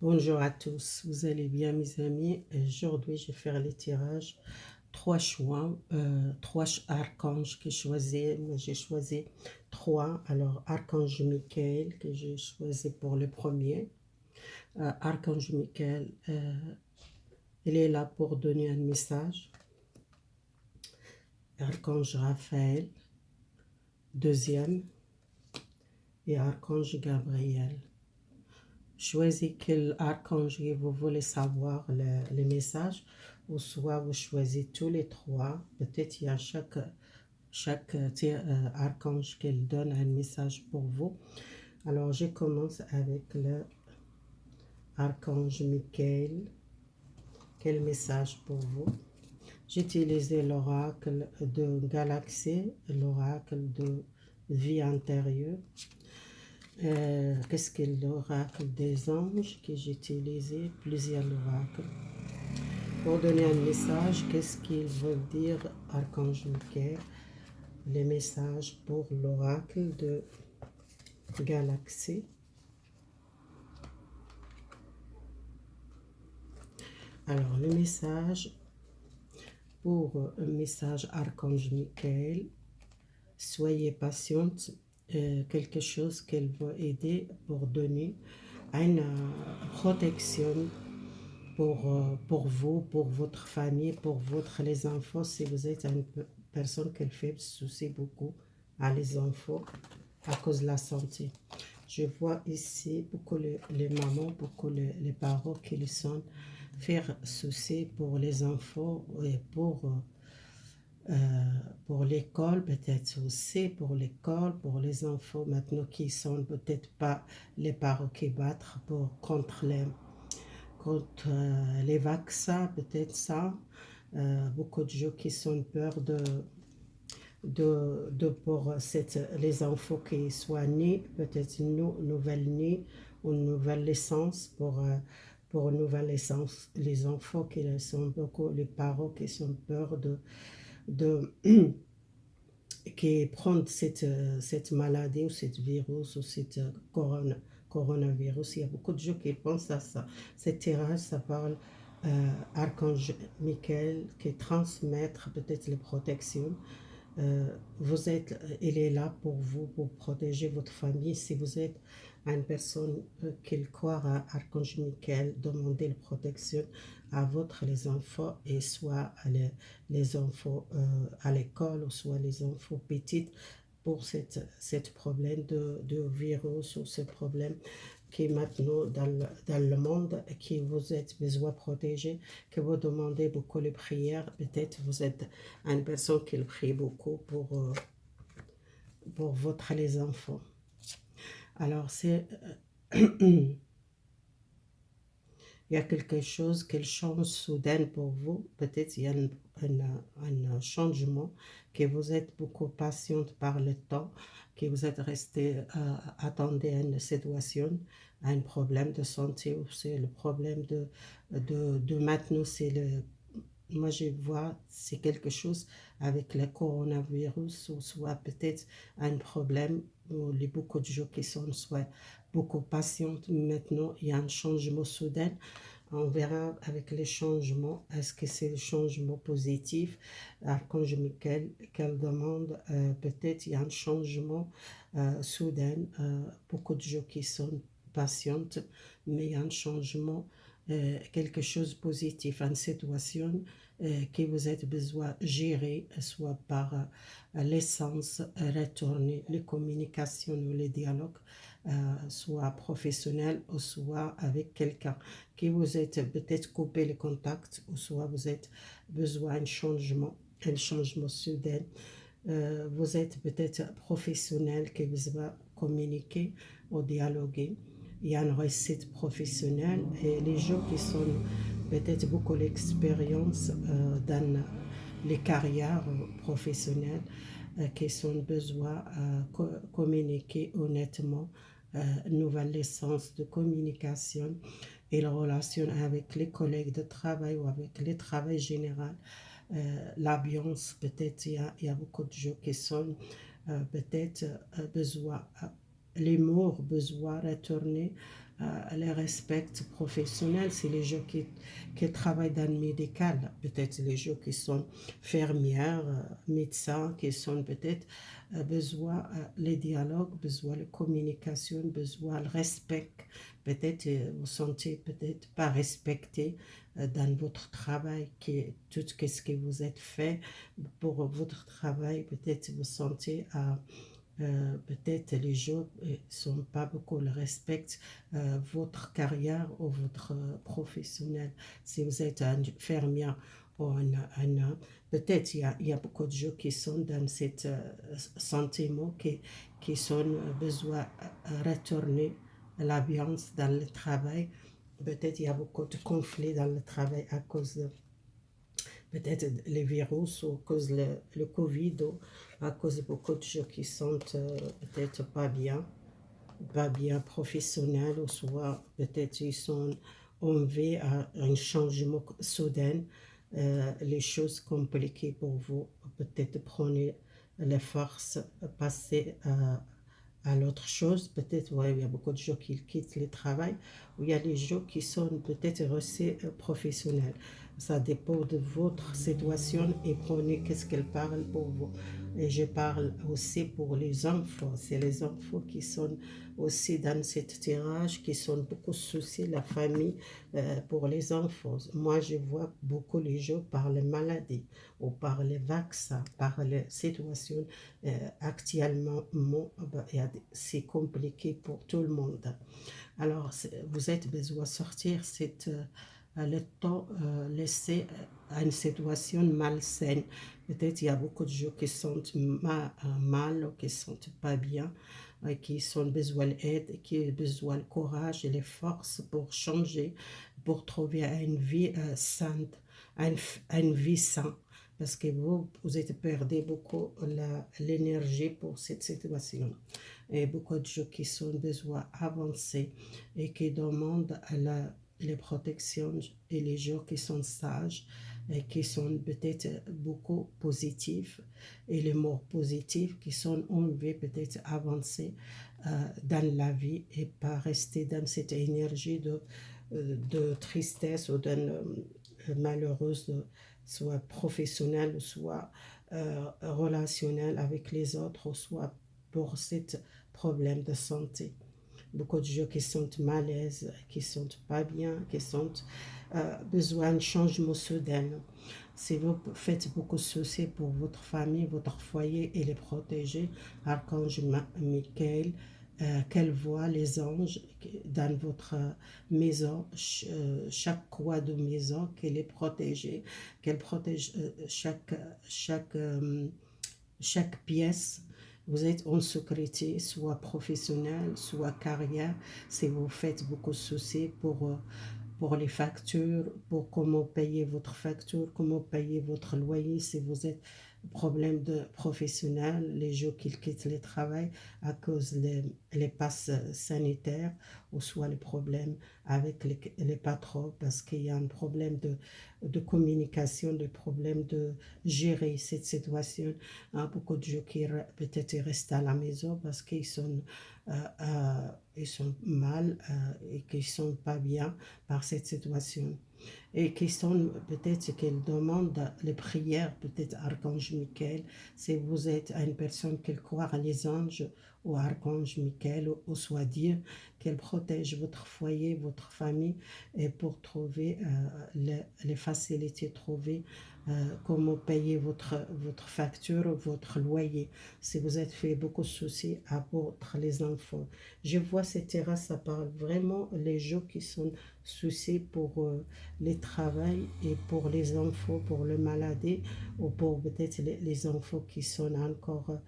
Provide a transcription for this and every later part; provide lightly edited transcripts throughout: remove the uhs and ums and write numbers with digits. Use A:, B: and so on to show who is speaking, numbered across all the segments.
A: Bonjour à tous, vous allez bien mes amis? Aujourd'hui, je vais faire les tirages. Trois choix, archanges que choisi. Moi, j'ai choisi trois. Alors, archange Michael que j'ai choisi pour le premier. Archange Michael, il est là pour donner un message. Archange Raphaël, deuxième. Et archange Gabriel. Choisissez quel archange vous voulez savoir le message, ou soit vous choisissez tous les trois. Peut-être il y a chaque archange qui donne un message pour vous. Alors je commence avec le archange Michael. Quel message pour vous? J'ai utilisé l'oracle de galaxie, l'oracle de vie intérieure. Qu'est-ce que l'oracle des anges que j'ai utilisé? Plusieurs oracles. Pour donner un message, qu'est-ce qu'il veut dire, Archange Michael? Les messages pour l'oracle de Galaxie. Alors, le message pour un message Archange Michael, soyez patiente, quelque chose qu'elle va aider pour donner une protection pour vous, pour votre famille, pour les enfants, si vous êtes une personne qui fait souci beaucoup à les enfants à cause de la santé. Je vois ici beaucoup les mamans, beaucoup les parents qui sont faire souci pour les enfants et pour l'école, peut-être aussi pour l'école, pour les enfants maintenant qui sont peut-être pas les parents qui battent contre les vaccins, peut-être ça. Beaucoup de gens qui sont peur pour les enfants qui soient nés, peut-être une nouvelle née ou une nouvelle naissance pour une nouvelle naissance. Les enfants qui sont beaucoup, les parents qui sont peur de qui prennent cette maladie ou cette virus ou cette coronavirus. Il y a beaucoup de gens qui pensent à ça. Cette tirage, ça parle Archange Michael qui transmettre peut-être les protections. Il est là pour vous, pour protéger votre famille. Si vous êtes une personne qui croit à Archange Michael, demandez la protection à les enfants, et soit les enfants à l'école, ou soit les enfants petits, pour cette problème de virus, ou ce problème qui est maintenant dans le monde, qui vous êtes besoin de protéger, que vous demandez beaucoup de prières. Peut-être vous êtes une personne qui prie beaucoup pour les enfants. Alors, il y a quelque chose qui change soudain pour vous. Peut-être il y a un changement, que vous êtes beaucoup patiente par le temps, que vous êtes resté attendre à une situation, à un problème de santé, ou c'est le problème de maintenant, moi je vois, c'est quelque chose avec le coronavirus, ou soit peut-être un problème où il y a beaucoup de gens qui sont soit beaucoup patientes. Maintenant, il y a un changement soudain. On verra avec les changements, est-ce que c'est le changement positif? Archange Michael, qu'elle demande, peut-être il y a un changement soudain, beaucoup de gens qui sont patientes, mais il y a un changement, quelque chose de positif, une situation que vous êtes besoin de gérer, soit par l'essence, retourner les communications ou les dialogues, soit professionnel, ou soit avec quelqu'un qui vous êtes peut-être coupé le contact, ou soit vous êtes besoin d'un changement, un changement soudain. Vous êtes peut-être professionnel qui vous va communiquer ou dialoguer. Il y a une réussite professionnelle, et les gens qui sont peut-être beaucoup d'expérience dans les carrières professionnelles, qui sont besoin de communiquer honnêtement, nouvelle licence de communication et la relation avec les collègues de travail ou avec le travail général. L'ambiance, peut-être il y a beaucoup de gens qui sont peut-être besoin, les mots besoin retourner les respectent professionnels, c'est les gens qui travaillent dans le médical, peut-être les gens qui sont infirmières, médecins, qui sont peut-être besoin les dialogues, besoin la communication, besoin le respect. Peut-être vous sentez peut-être pas respecté dans votre travail, tout ce que vous êtes fait pour votre travail, peut-être vous sentez peut-être les gens ne sont pas beaucoup le respectent votre carrière ou votre professionnel. Si vous êtes un infirmière ou peut-être il y a beaucoup de gens qui sont dans cette sentiment qui sont besoin de retourner l'ambiance dans le travail. Peut-être il y a beaucoup de conflits dans le travail à cause de peut-être les virus ou à cause le Covid ou à cause de beaucoup de gens qui sont peut-être pas bien professionnels ou soit peut-être ils sont envers à un changement soudain, les choses compliquées pour vous, peut-être prenez les forces, passer à l'autre chose, peut-être ouais, il y a beaucoup de gens qui quittent le travail, ou il y a des gens qui sont peut-être restés professionnels. Ça dépend de votre situation et prenez qu'est-ce qu'elle parle pour vous. Et je parle aussi pour les enfants. C'est les enfants qui sont aussi dans cette tirage, qui sont beaucoup souciés, la famille, pour les enfants. Moi, je vois beaucoup les gens par les maladies ou par les vaccins, par les situations actuellement, c'est compliqué pour tout le monde. Alors, vous êtes besoin de sortir le temps laissé à une situation malsaine. Peut-être il y a beaucoup de gens qui sont mal ou qui ne sont pas bien, qui ont besoin d'aide, qui ont besoin de courage et de force pour changer, pour trouver une vie saine, une vie saine. Parce que vous êtes perdu beaucoup l'énergie pour cette situation. Et beaucoup de gens qui ont besoin d'avancer et qui demandent les protections et les gens qui sont sages et qui sont peut-être beaucoup positifs et les mots positifs qui sont enlevés peut-être avancer dans la vie et pas rester dans cette énergie de tristesse ou d'une malheureuse, soit professionnelle, soit relationnelle avec les autres, soit pour ce problème de santé. Beaucoup de gens qui sont malaises, qui sont pas bien, qui sont besoin de changement soudain. Si vous faites beaucoup de soucis pour votre famille, votre foyer et les protéger, Archange Michael, qu'elle voit les anges dans votre maison, chaque coin de maison, qu'elle les protège, qu'elle protège chaque pièce. Vous êtes en sécurité, soit professionnel, soit carrière, si vous faites beaucoup de soucis pour les factures, pour comment payer votre facture, comment payer votre loyer, si vous êtes problème de professionnel, les gens qui quittent le travail à cause des passes sanitaires ou soit les problèmes avec les patrons parce qu'il y a un problème de communication, de problème de gérer cette situation. Beaucoup de gens qui peut-être restent à la maison parce ils sont mal et qu'ils sont pas bien par cette situation et qui sont peut-être qu'ils demandent les prières, peut-être Archange Michael, si vous êtes une personne qui croit à les anges ou Archange Michael ou soit Dieu, qu'elle protège votre foyer, votre famille et pour trouver les facilités, trouver comment payer votre facture, votre loyer. Si vous êtes fait beaucoup de soucis à votre les enfants. Je vois cette terrasse, ça parle vraiment les gens qui sont soucis pour les travail et pour les enfants, pour le maladie ou pour peut-être les enfants qui sont encore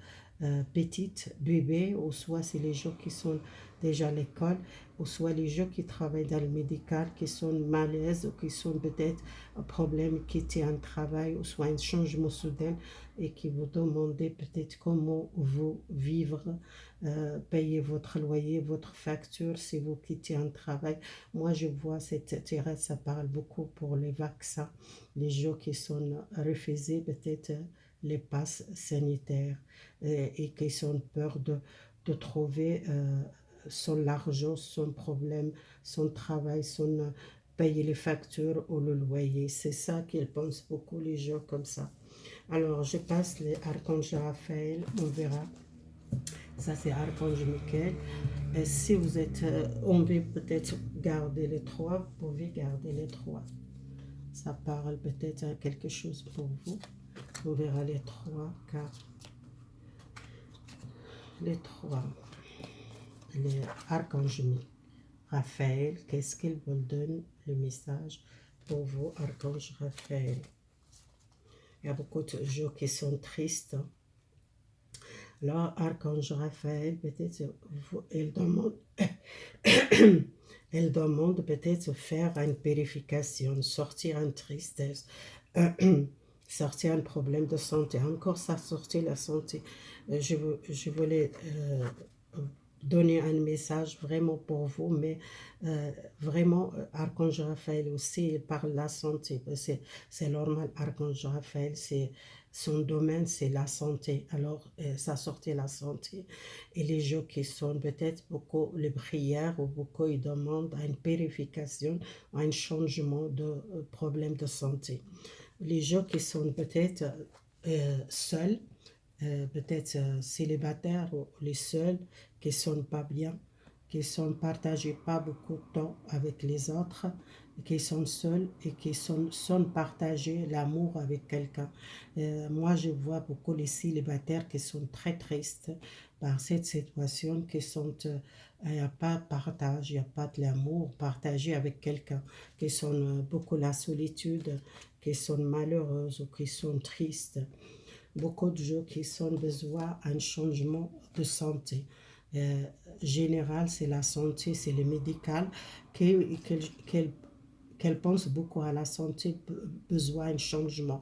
A: petites, bébés, ou soit c'est les gens qui sont déjà à l'école, ou soit les gens qui travaillent dans le médical, qui sont malaises ou qui sont peut-être un problème, qui quitter un travail, ou soit un changement soudain et qui vous demandez peut-être comment vous vivre, payer votre loyer, votre facture si vous quittez un travail. Moi, je vois cette tirade, ça parle beaucoup pour les vaccins, les gens qui sont refusés peut-être les passes sanitaires et qui ont peur de trouver son argent, son problème, son travail, son payer les factures ou le loyer. C'est ça qu'ils pensent beaucoup, les gens comme ça. Alors, je passe les archanges Raphaël, on verra. Ça, c'est archange Michael. Et si vous êtes, on veut peut-être garder les trois, vous pouvez garder les trois. Ça parle peut-être à quelque chose pour vous. On verra les trois cartes. Les trois. Les archanges Raphaël, qu'est-ce qu'il vous donne le message pour vous, archange Raphaël? Il y a beaucoup de gens qui sont tristes. Alors, archange Raphaël, peut-être, il demande, elle demande peut-être faire une purification, sortir une tristesse, sortir un problème de santé. Encore ça, sortir la santé. Je voulais donner un message vraiment pour vous, mais vraiment, archange Raphaël aussi, il parle de la santé. C'est normal, archange Raphaël, son domaine, c'est la santé. Alors, ça sortait la santé. Et les gens qui sont peut-être beaucoup les prières, ou beaucoup ils demandent une purification, un changement de problème de santé. Les gens qui sont peut-être seuls, peut-être célibataires, ou les seuls qui ne sont pas bien, qui ne partagent pas beaucoup de temps avec les autres, qui sont seuls et qui sont partagés l'amour avec quelqu'un. Moi, je vois beaucoup les célibataires qui sont très tristes par cette situation, qui sont, il n'y a pas de partage, il n'y a pas de l'amour partagé avec quelqu'un, qui sont beaucoup la solitude, qui sont malheureuses ou qui sont tristes. Beaucoup de gens qui ont besoin d'un changement de santé. Général, c'est la santé, c'est le médical, qu'elle pense beaucoup à la santé, besoin d'un changement,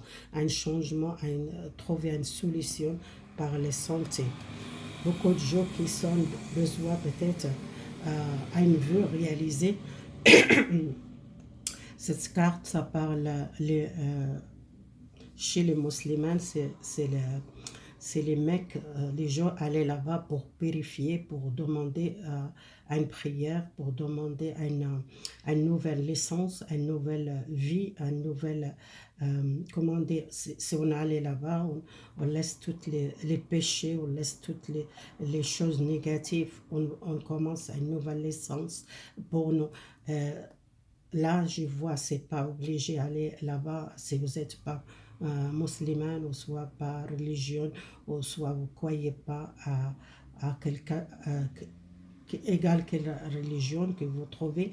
A: trouver une solution par la santé. Beaucoup de gens qui ont besoin peut-être un vœu réalisé. Cette carte, ça parle chez les musulmans, c'est les mecs, les gens allaient là-bas pour purifier, pour demander une prière, pour demander une nouvelle naissance, une nouvelle vie, une nouvelle, comment dire, si on allait là-bas, on laisse tous les péchés, on laisse toutes les choses négatives, on commence une nouvelle naissance pour nous. Là, je vois, c'est pas obligé d'aller là-bas si vous n'êtes pas musulman, ou soit pas religion, ou soit vous ne croyez pas à quelqu'un, égale quelle religion que vous trouvez.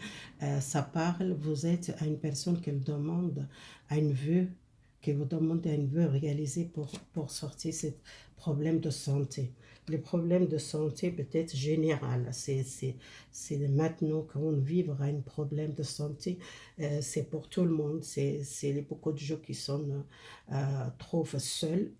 A: Ça parle, vous êtes une personne qui demande un vœu, que vous demandez un vœu réalisé pour sortir ce problème de santé. Le problème de santé peut être général, c'est maintenant qu'on vit un problème de santé, c'est pour tout le monde, c'est beaucoup de gens qui sont trouvent seuls,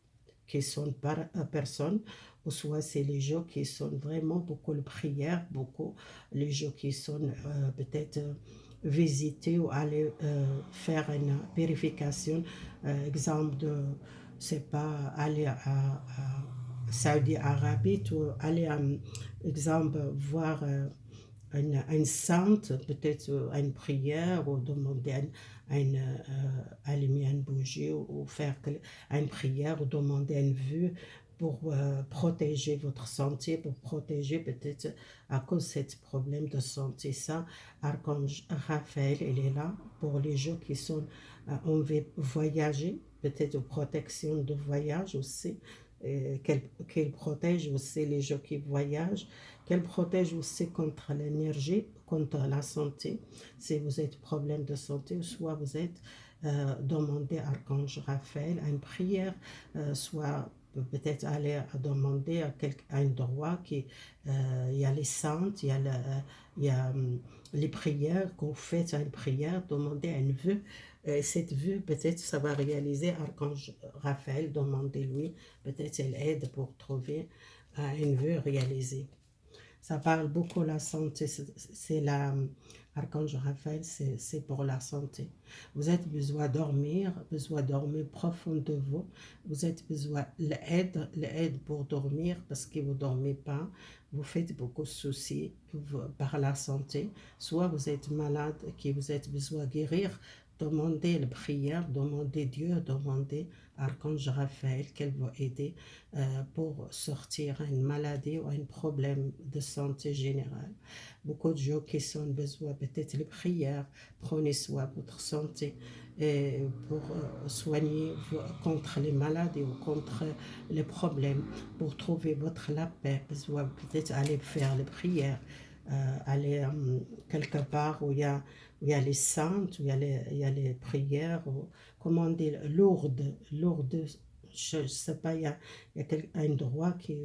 A: qui sont par personne, ou soit c'est les gens qui sont vraiment beaucoup de prières, beaucoup les gens qui sont peut-être visiter ou aller faire une purification, exemple de, c'est pas aller à Saudi-Arabie, ou aller, exemple, voir une sainte, peut-être une prière, ou demander allumer une bougie, ou faire une prière, ou demander un vœu pour protéger votre santé, pour protéger peut-être à cause de ce problème de santé. Ça, Archange Raphaël, il est là pour les gens qui sont, on veut voyager, peut-être protection de voyage aussi, qu'elle protège aussi les gens qui voyagent, qu'elle protège aussi contre l'énergie, contre la santé. Si vous êtes problème de santé, soit vous êtes demandé à Archange Raphaël une prière, soit peut-être aller demander à un endroit qui il y a les saintes, il y a les prières, qu'on fait une prière, demander un vœu. Cette vœu, peut-être ça va réaliser Archange Raphaël, demandez-lui, peut-être elle aide pour trouver un vœu réalisé. Ça parle beaucoup de la santé, c'est Archange Raphaël, c'est pour la santé. Vous avez besoin de dormir profond de vous. Vous avez besoin de l'aide pour dormir parce que vous ne dormez pas. Vous faites beaucoup de soucis par la santé. Soit vous êtes malade, que vous avez besoin de guérir. Demandez la prière, demandez Dieu, demandez Archange Raphaël qu'elle va aider pour sortir une maladie ou un problème de santé générale. Beaucoup de gens qui ont besoin peut-être de prières, prenez soin de votre santé et pour soigner contre les maladies ou contre les problèmes, pour trouver la paix, besoin peut-être aller faire les prières, aller quelque part où il y a les saintes, où il y a les prières, ou, comment dire, lourdes, je ne sais pas, il y a un endroit qui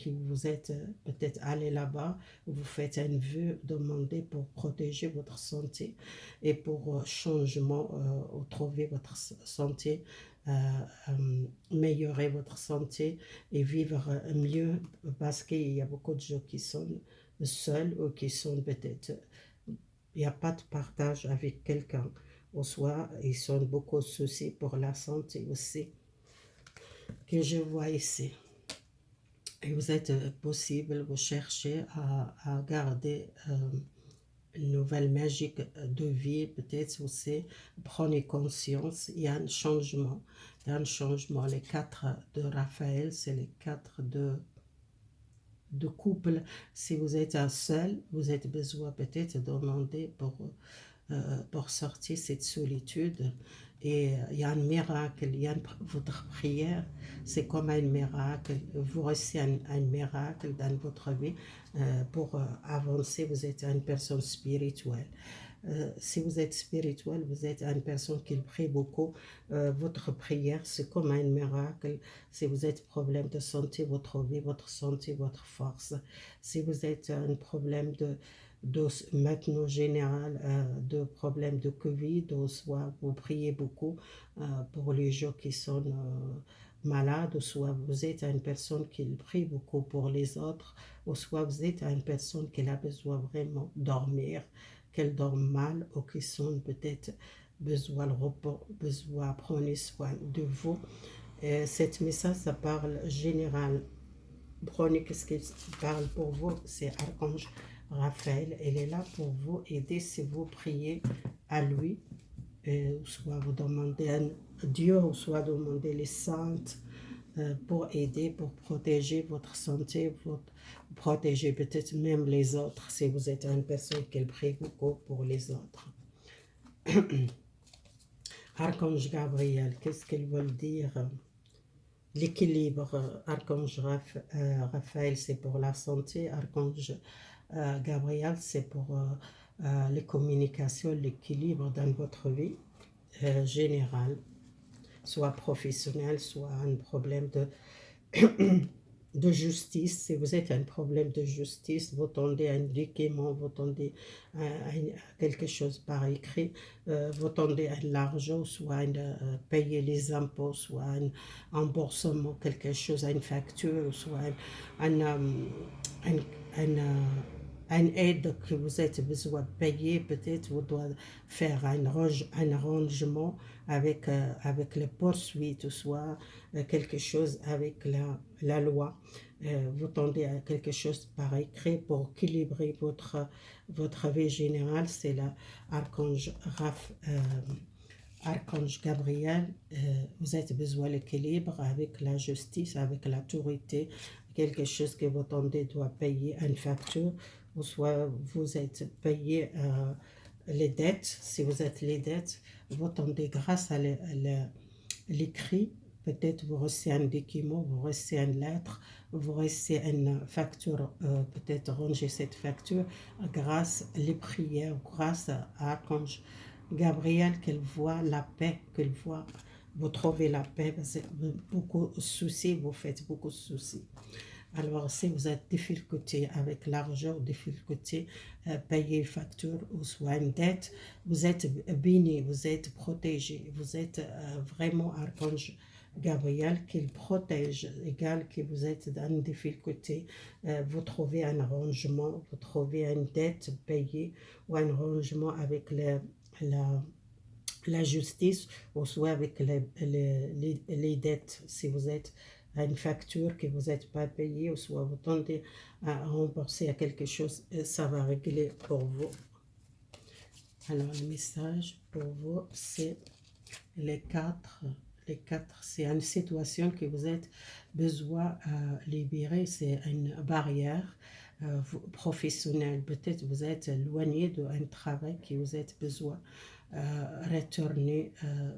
A: vous êtes peut-être allé là-bas, vous faites un vœu, demandez pour protéger votre santé et pour changement, ou trouver votre santé, améliorer votre santé et vivre mieux, parce qu'il y a beaucoup de gens qui sont seuls ou qui sont peut-être, il n'y a pas de partage avec quelqu'un, ou soit ils ont beaucoup de soucis pour la santé aussi, que je vois ici. Et vous êtes possible, vous cherchez à garder une nouvelle magique de vie, peut-être aussi, prenez conscience, il y a un changement. Il y a un changement. Les 4 de Raphaël, c'est les 4 de couple. Si vous êtes un seul, vous avez besoin peut-être de demander pour sortir cette solitude. Et il y a un miracle, votre prière, c'est comme un miracle. Vous recevez un miracle dans votre vie pour avancer. Vous êtes une personne spirituelle. Si vous êtes spirituel, vous êtes une personne qui prie beaucoup, votre prière, c'est comme un miracle. Si vous êtes problème de santé, votre vie, votre santé, votre force. Si vous êtes un problème de maintenant général, de problème de Covid, ou soit vous priez beaucoup pour les gens qui sont malades, ou soit vous êtes une personne qui prie beaucoup pour les autres, ou soit vous êtes une personne qui a besoin vraiment de dormir, qu'elle dorme mal, ou qui sont peut-être besoin de repos, besoin de prendre soin de vous. Cette message, ça parle général. Prenez ce qui parle pour vous, c'est Archange Raphaël. Elle est là pour vous aider si vous priez à lui, soit vous demandez à Dieu, ou soit demandez les saintes pour aider, pour protéger votre santé, pour protéger peut-être même les autres, si vous êtes une personne qui prie beaucoup pour les autres. Archange Gabriel, qu'est-ce qu'il veut dire? L'équilibre. Archange Raphaël, c'est pour la santé. Archange Gabriel, c'est pour les communications, l'équilibre dans votre vie générale, soit professionnelle, soit un problème de justice. Si vous êtes un problème de justice, vous tendez à un document, vous tendez à quelque chose par écrit, vous tendez à l'argent, soit à payer les impôts, soit un remboursement, quelque chose, à une facture, soit une aide que vous avez besoin de payer. Peut-être vous devez faire un arrangement avec les poursuites, ou soit quelque chose avec la loi. Vous tendez à quelque chose par écrit pour équilibrer votre vie générale. C'est l'archange Archange Gabriel. Vous avez besoin de l'équilibre avec la justice, avec l'autorité, quelque chose que vous tendez doit payer une facture, ou soit vous êtes payé les dettes. Si vous êtes les dettes, vous tendez grâce à l'écrit, peut-être vous recevez un document, vous recevez une lettre, vous recevez une facture, peut-être ranger cette facture grâce les prières, grâce à Archange Gabriel, qu'elle voit la paix, qu'elle voit, vous trouvez la paix, parce que beaucoup de soucis, vous faites beaucoup de soucis. Alors, si vous avez difficulté avec l'argent, difficulté payer une facture ou soit une dette, vous êtes béni, vous êtes protégé, vous êtes vraiment Archange Gabriel, qu'il protège, égal que vous êtes dans une difficulté, vous trouvez un arrangement, vous trouvez une dette payée ou un arrangement avec la, la justice, ou soit avec les dettes, si vous êtes à une facture que vous n'êtes pas payé, ou soit vous tendez à rembourser à quelque chose, ça va régler pour vous. Alors, le message pour vous, c'est les quatre. Les quatre, c'est une situation que vous êtes besoin de libérer, c'est une barrière professionnelle. Peut-être vous êtes éloigné d'un travail que vous êtes besoin retourner,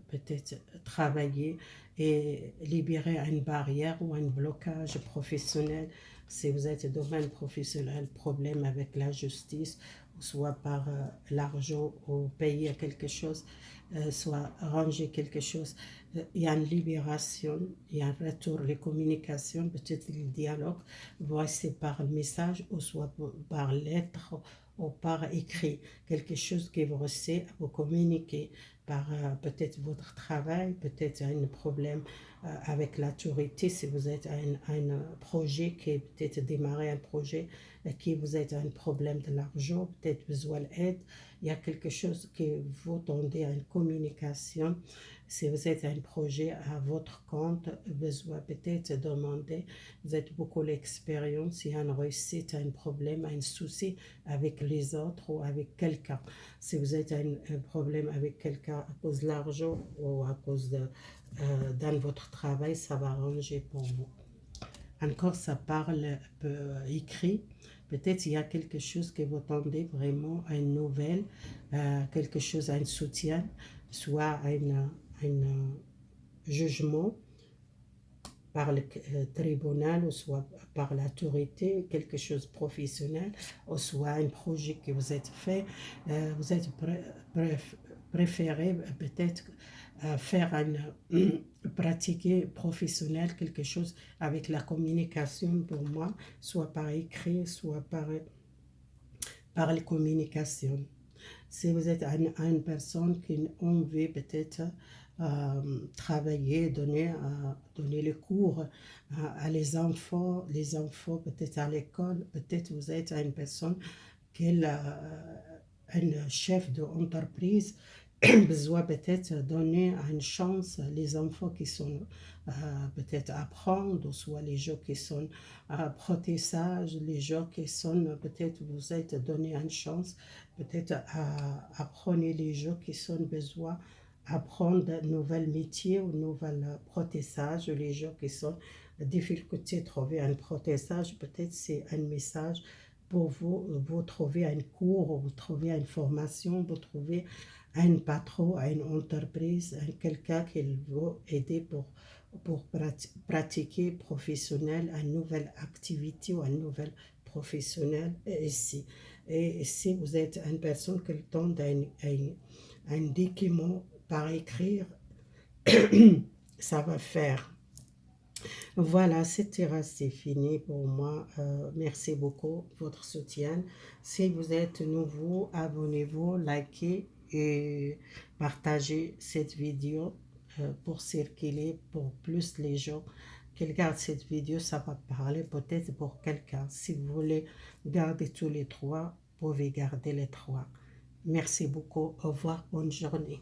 A: peut-être travailler et libérer une barrière ou un blocage professionnel. Si vous êtes dans le domaine professionnel, problème avec la justice, soit par l'argent ou payer quelque chose, soit ranger quelque chose. Il y a une libération, il y a un retour, les communications, peut-être le dialogue, voici par message ou soit par lettre ou par écrit, quelque chose que vous recevez, vous communiquez par peut-être votre travail, peut-être un problème avec l'autorité, si vous êtes un projet qui peut-être démarrer un projet qui vous êtes un problème de l'argent, peut-être besoin d'aide, il y a quelque chose que vous tendez à une communication. Si vous êtes un projet à votre compte, besoin peut-être demander, vous êtes beaucoup l'expérience, il y a une réussite, un problème, un souci avec les autres ou avec quelqu'un. Si vous êtes un problème avec quelqu'un à cause de l'argent ou à cause dans votre travail, ça va arranger pour vous. Encore, ça parle écrit. Peut-être il y a quelque chose que vous tendez vraiment à une nouvelle, quelque chose à un soutien, soit à un jugement par le tribunal, ou soit par l'autorité, quelque chose de professionnel, ou soit un projet que vous êtes fait, vous êtes préféré peut-être faire pratiquer professionnel quelque chose avec la communication pour moi, soit par écrit, soit par les communications. Si vous êtes une personne qui a envie peut-être travailler, donner les cours à les enfants peut-être à l'école, peut-être vous êtes une personne qui est un chef d'entreprise, besoin peut-être donner une chance les enfants qui sont peut-être apprendre, soit les gens qui sont protésage, les gens qui sont peut-être vous êtes donné une chance, peut-être apprendre les gens qui sont besoin apprendre de nouveaux métiers ou nouveaux protésage, les gens qui sont difficulté de trouver un protésage, peut-être c'est un message pour vous, vous trouvez un cours, vous trouvez une formation, vous trouvez un patron, une entreprise, quelqu'un qui va aider pour pratiquer professionnel, une nouvelle activité ou une nouvelle professionnelle ici. Et si vous êtes une personne qui tend un document par écrire, ça va faire. Voilà, c'est fini pour moi. Merci beaucoup pour votre soutien. Si vous êtes nouveau, abonnez-vous, likez et partagez cette vidéo pour circuler pour plus les gens qui regardent cette vidéo. Ça va parler peut-être pour quelqu'un. Si vous voulez garder tous les trois, vous pouvez garder les trois. Merci beaucoup. Au revoir. Bonne journée.